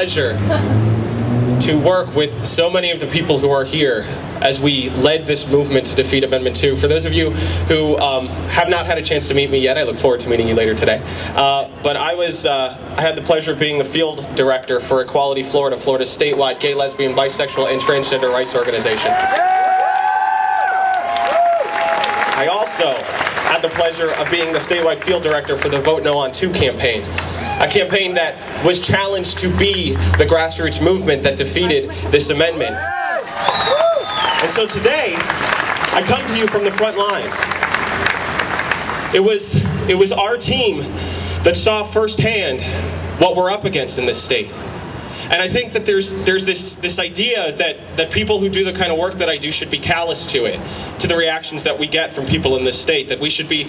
pleasure to work with so many of the people who are here as we led this movement to defeat Amendment 2. For those of you who have not had a chance to meet me yet, I look forward to meeting you later today. But I had the pleasure of being the field director for Equality Florida, Florida's statewide gay, lesbian, bisexual, and transgender rights organization. I also had the pleasure of being the statewide field director for the Vote No on 2 campaign. A campaign that was challenged to be the grassroots movement that defeated this amendment. And so today, I come to you from the front lines. It was our team that saw firsthand what we're up against in this state. And I think that there's this idea that people who do the kind of work that I do should be callous to it, to the reactions that we get from people in this state, that we should be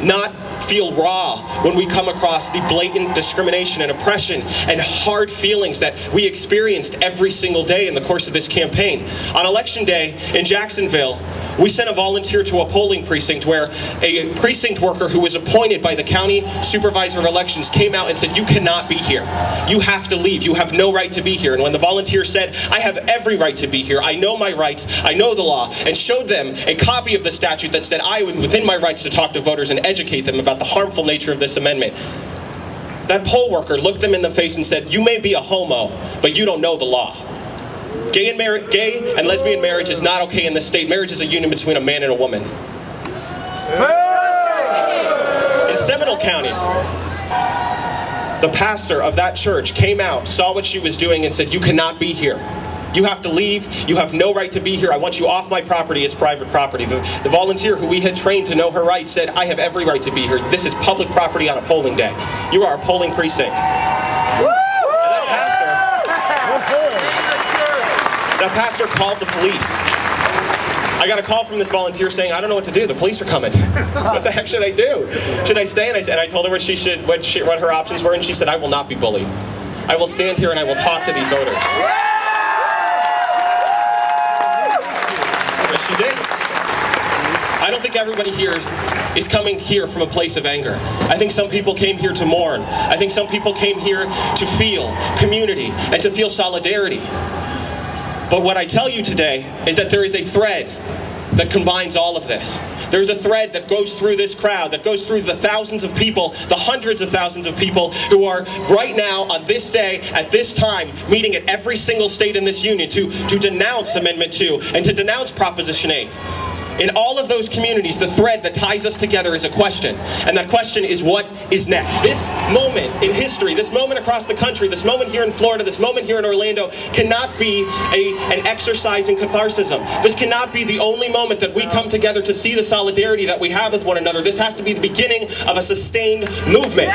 not feel raw when we come across the blatant discrimination and oppression and hard feelings that we experienced every single day in the course of this campaign. On Election Day in Jacksonville, we sent a volunteer to a polling precinct where a precinct worker who was appointed by the county supervisor of elections came out and said, "You cannot be here. You have to leave. You have no right to be here." And when the volunteer said, "I have every right to be here. I know my rights. I know the law," and showed them a copy of the statute that said, "I am within my rights to talk to voters and educate them about the harmful nature of this amendment," that poll worker looked them in the face and said, "You may be a homo, but you don't know the law. Gay and lesbian marriage is not okay in this state. Marriage is a union between a man and a woman." In Seminole County, the pastor of that church came out, saw what she was doing, and said, "You cannot be here. You have to leave. You have no right to be here. I want you off my property. It's private property." The volunteer who we had trained to know her rights said, "I have every right to be here. This is public property on a polling day. You are a polling precinct." That pastor called the police. I got a call from this volunteer saying, "I don't know what to do. The police are coming. What the heck should I do? Should I stay?" And I told her what her options were, and she said, "I will not be bullied. I will stand here and I will talk to these voters." And she did. I don't think everybody here is coming here from a place of anger. I think some people came here to mourn. I think some people came here to feel community and to feel solidarity. But what I tell you today is that there is a thread that combines all of this. There's a thread that goes through this crowd, that goes through the thousands of people, the hundreds of thousands of people who are right now on this day, at this time, meeting at every single state in this union to denounce Amendment 2 and to denounce Proposition 8. In all of those communities, the thread that ties us together is a question. And that question is, what is next? This moment in history, this moment across the country, this moment here in Florida, this moment here in Orlando, cannot be an exercise in catharsism. This cannot be the only moment that we come together to see the solidarity that we have with one another. This has to be the beginning of a sustained movement.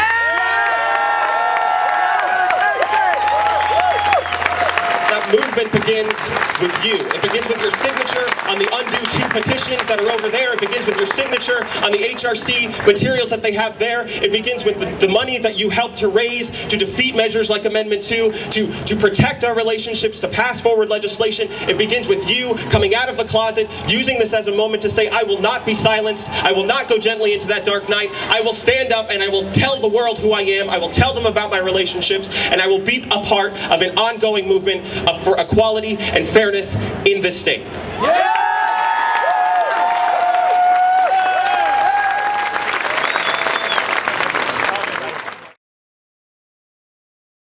Movement begins with you. It begins with your signature on the Undo 2 petitions that are over there. It begins with your signature on the HRC materials that they have there. It begins with the money that you helped to raise to defeat measures like Amendment 2, to protect our relationships, to pass forward legislation. It begins with you coming out of the closet, using this as a moment to say, "I will not be silenced. I will not go gently into that dark night. I will stand up and I will tell the world who I am. I will tell them about my relationships, and I will be a part of an ongoing movement for equality and fairness in this state." Yeah!